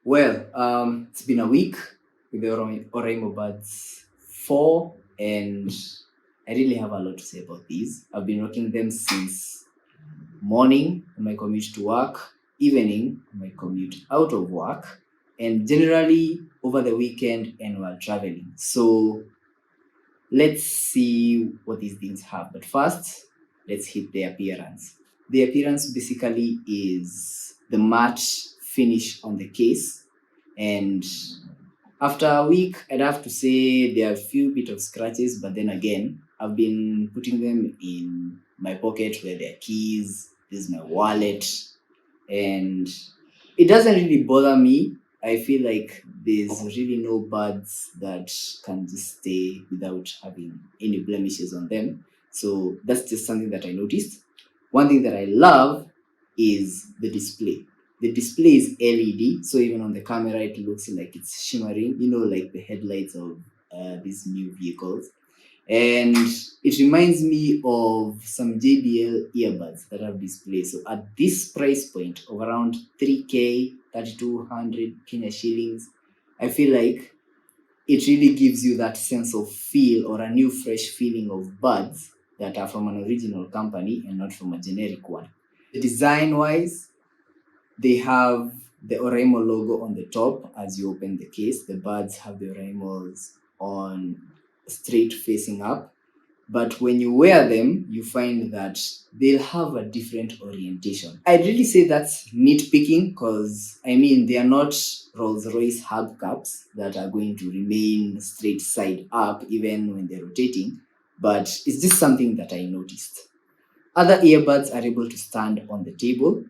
It's been a week with the Oraimo AirBuds 4, and I really have a lot to say about these. I've been rocking them since morning on my commute to work, evening on my commute out of work, and generally over the weekend and while traveling. So let's see what these things have. But first, let's hit the appearance. The appearance basically is the matte finish on the case, and after a week, I'd have to say there are a few bit of scratches, but then again, I've been putting them in my pocket where there are keys, this is my wallet, and it doesn't really bother me. I feel like there's really no buds that can just stay without having any blemishes on them. So that's just something that I noticed. One thing that I love is the display. The display is LED, so even on the camera it looks like it's shimmering, like the headlights of these new vehicles. And it reminds me of some JBL earbuds that have display. So at this price point of around 3K, 3,200 Kenya shillings, I feel like it really gives you that sense of feel or a new fresh feeling of buds that are from an original company and not from a generic one. Design wise, they have the Oraimo logo on the top as you open the case. The buds have the Oraimos on straight facing up. But when you wear them, you find that they'll have a different orientation. I'd really say that's nitpicking because, they are not Rolls-Royce hubcaps that are going to remain straight side up even when they're rotating. But it's just something that I noticed. Other earbuds are able to stand on the table,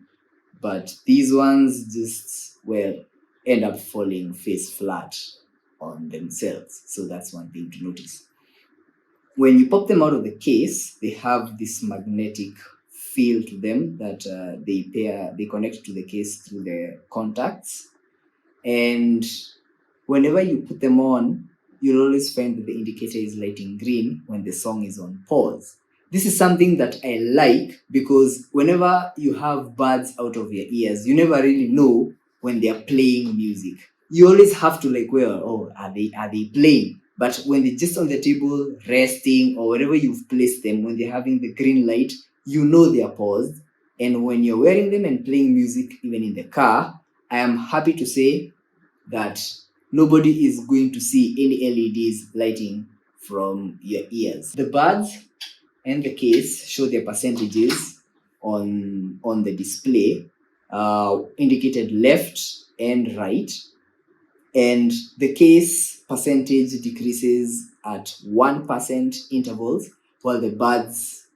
but these ones just, end up falling face flat on themselves. So that's one thing to notice. When you pop them out of the case, they have this magnetic feel to them that they connect to the case through the contacts. And whenever you put them on, you'll always find that the indicator is lighting green when the song is on pause. This is something that I like because whenever you have buds out of your ears, you never really know when they are playing music. You always have to are they playing? But when they're just on the table resting or wherever you've placed them, when they're having the green light, you know they are paused. And when you're wearing them and playing music, even in the car, I am happy to say that nobody is going to see any LEDs lighting from your ears. The buds and the case show their percentages on the display, indicated left and right. And the case percentage decreases at 1% intervals, while the buds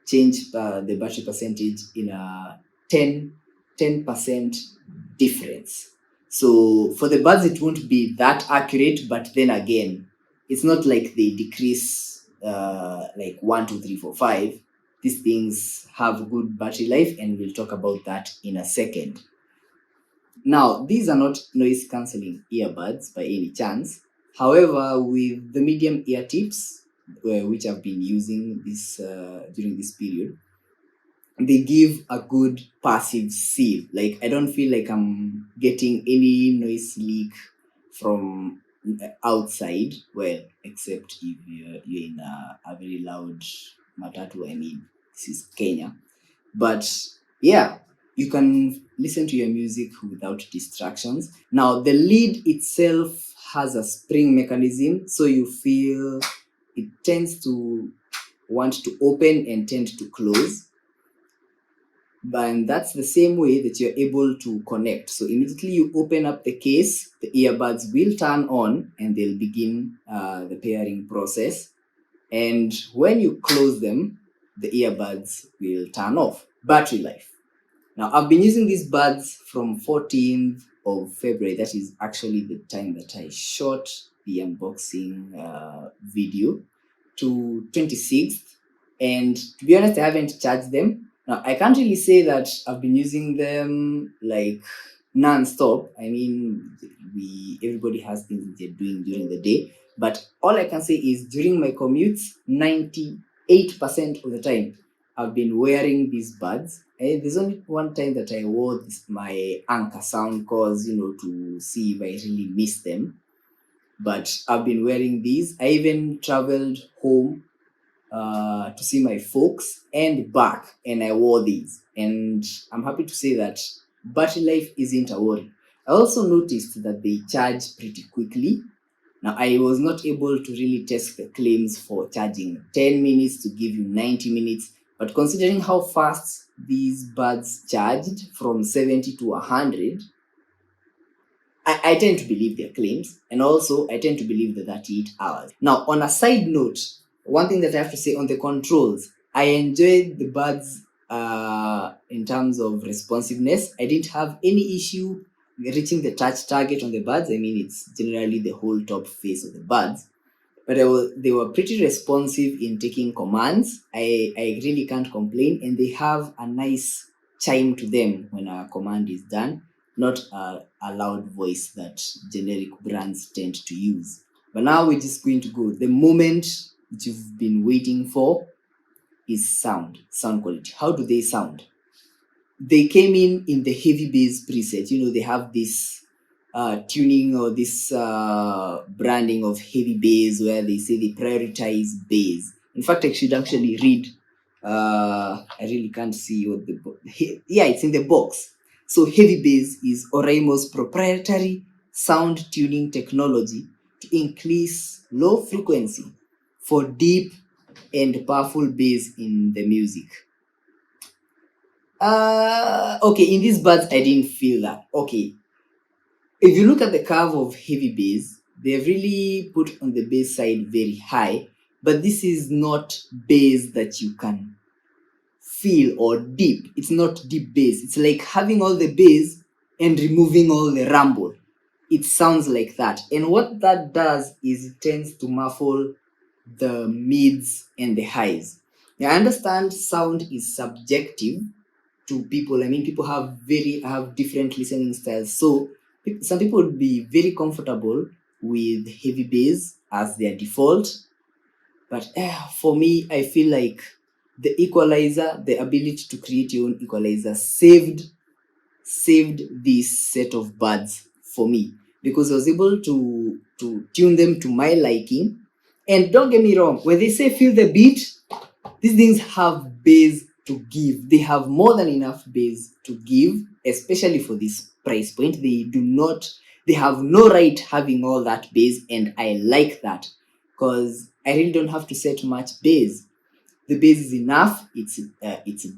change the battery percentage in a 10% difference. So for the buds, it won't be that accurate, but then again, it's not like they decrease like 1, 2, 3, 4, 5. These things have good battery life, and we'll talk about that in a second. Now, these are not noise cancelling earbuds by any chance. However, with the medium ear tips, which I've been using this during this period, they give a good passive seal. Like, I don't feel like I'm getting any noise leak from outside. Well, except if you're in a very loud matatu. This is Kenya. But yeah, you can listen to your music without distractions. Now, the lid itself has a spring mechanism, so you feel it tends to want to open and tend to close. And that's the same way that you're able to connect. So immediately you open up the case, the earbuds will turn on and they'll begin the pairing process. And when you close them, the earbuds will turn off. Battery life. Now, I've been using these buds from 14th of February. That is actually the time that I shot the unboxing video, to 26th. And to be honest, I haven't charged them. Now, I can't really say that I've been using them like non-stop. Everybody has things that they're doing during the day. But all I can say is during my commutes, 98% of the time, I've been wearing these buds. There's only one time that I wore my Anchor sound cause, to see if I really miss them. But I've been wearing these. I even traveled home to see my folks and back, and I wore these. And I'm happy to say that battery life isn't a worry. I also noticed that they charge pretty quickly. Now, I was not able to really test the claims for charging 10 minutes to give you 90 minutes, but considering how fast these buds charged from 70 to 100, I tend to believe their claims, and also I tend to believe the 38 hours. Now, on a side note, one thing that I have to say on the controls, I enjoyed the buds in terms of responsiveness. I didn't have any issue reaching the touch target on the buds. I mean, it's generally the whole top face of the buds, but they were pretty responsive in taking commands. I really can't complain, and they have a nice chime to them when a command is done, not a loud voice that generic brands tend to use. But now we're just going to go. The moment that you've been waiting for is sound quality. How do they sound? They came in the heavy bass preset. They have this tuning or this branding of heavy bass where they say they prioritize bass. In fact, I should actually read. I really can't see what yeah, it's in the box. So heavy bass is Oraimo's proprietary sound tuning technology to increase low frequency for deep and powerful bass in the music. Okay, in these buds, I didn't feel that. Okay, if you look at the curve of heavy bass, they've really put on the bass side very high, but this is not bass that you can feel or deep. It's not deep bass. It's like having all the bass and removing all the rumble. It sounds like that. And what that does is it tends to muffle the mids and the highs. Now, I understand sound is subjective to people. I mean, people have different listening styles. So some people would be very comfortable with heavy bass as their default. But for me, I feel like the equalizer, the ability to create your own equalizer saved this set of buds for me, because I was able to tune them to my liking. And don't get me wrong, when they say feel the beat, these things have bass to give. They have more than enough bass to give, especially for this price point. They have no right having all that bass, and I like that because I really don't have to set much bass. The bass is enough. It's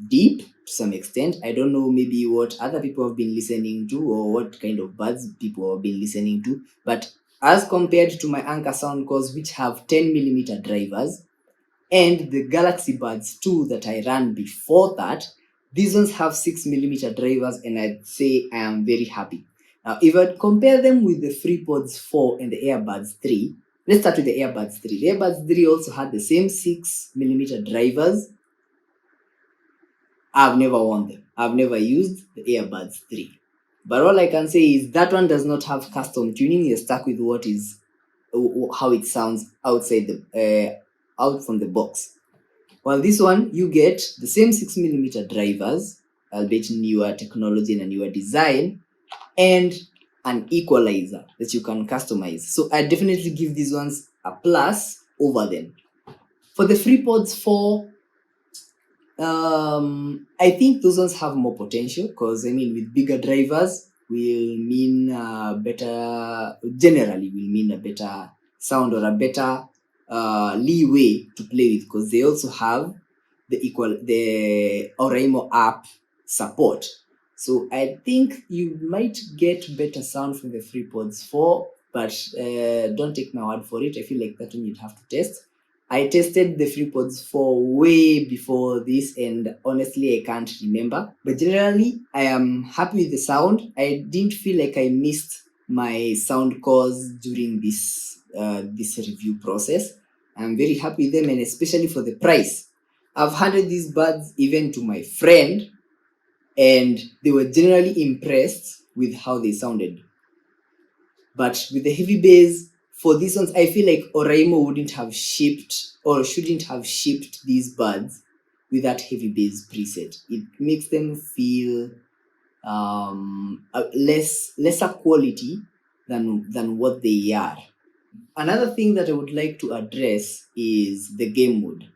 deep to some extent. I don't know maybe what other people have been listening to or what kind of buds people have been listening to, but as compared to my Anchor Sound Cores, which have 10mm drivers, and the Galaxy Buds 2 that I ran before that, these ones have 6mm drivers, and I'd say I am very happy. Now, if I compare them with the FreePods 4 and the AirBuds 3, let's start with the AirBuds 3. The AirBuds 3 also had the same 6mm drivers. I've never worn them. I've never used the AirBuds 3. But all I can say is that one does not have custom tuning. You're stuck with how it sounds outside out from the box. While this one, you get the same 6mm drivers, albeit newer technology and a newer design, and an equalizer that you can customize. So I definitely give these ones a plus over them. For the FreePods 4, I think those ones have more potential because, I mean, with bigger drivers will mean generally will mean a better sound or a better leeway to play with, because they also have the Oraimo app support. So I think you might get better sound from the FreePods 4, but don't take my word for it. I feel like that one you'd have to test. I tested the FreePods 4 way before this, and honestly, I can't remember. But generally, I am happy with the sound. I didn't feel like I missed my sound cores during this review process. I'm very happy with them, and especially for the price. I've handed these buds even to my friend, and they were generally impressed with how they sounded. But with the heavy bass, for these ones, I feel like Oraimo wouldn't have shipped or shouldn't have shipped these buds with that heavy bass preset. It makes them feel lesser quality than what they are. Another thing that I would like to address is the game mode.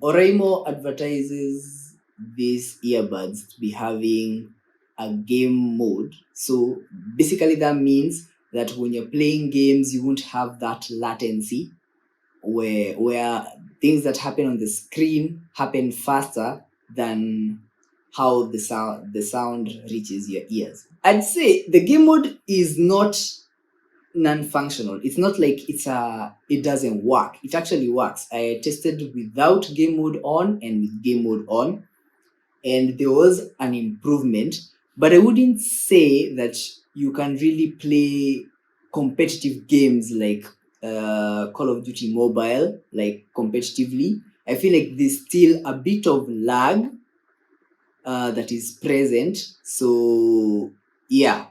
Oraimo advertises these earbuds to be having a game mode. So basically, that means that when you're playing games, you won't have that latency where things that happen on the screen happen faster than how the sound reaches your ears. I'd say the game mode is not non-functional. It's not like it doesn't work. It actually works. I tested without game mode on and with game mode on, and there was an improvement, but I wouldn't say that you can really play competitive games like Call of Duty Mobile, like competitively. I feel like there's still a bit of lag that is present. So yeah,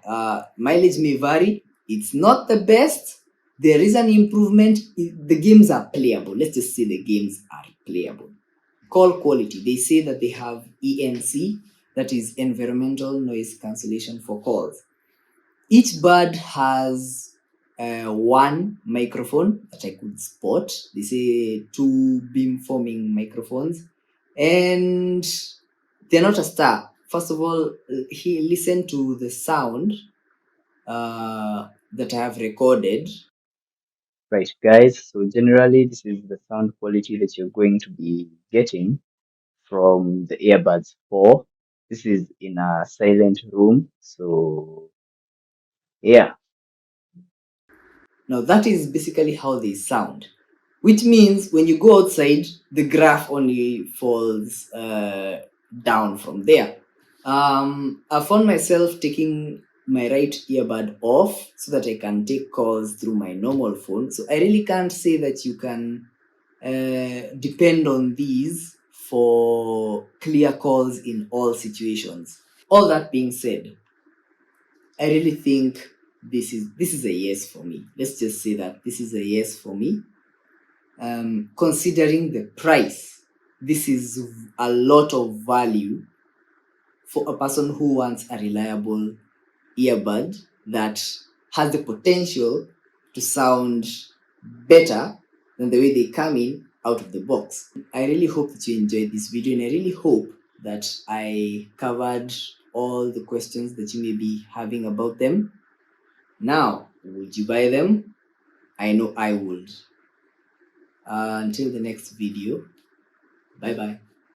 mileage may vary. It's not the best. There is an improvement. The games are playable. Let's just say the games are playable. Call quality. They say that they have ENC, that is environmental noise cancellation for calls. Each bud has one microphone that I could spot. They say 2 beam-forming microphones, and they're not a star. First of all, listen to the sound that I have recorded. Right, guys. So generally, this is the sound quality that you're going to be getting from the earbuds 4. This is in a silent room. So yeah, Now that is basically how they sound, which means when you go outside, the graph only falls down from there. I found myself taking my right earbud off so that I can take calls through my normal phone. So I really can't say that you can depend on these for clear calls in all situations. All that being said, I really think this is a yes for me. Let's just say that this is a yes for me. Considering the price, this is a lot of value for a person who wants a reliable earbud that has the potential to sound better than the way they come in out of the box. I really hope that you enjoyed this video, and I really hope that I covered all the questions that you may be having about them. Now, would you buy them? I know I would. Until the next video, bye bye.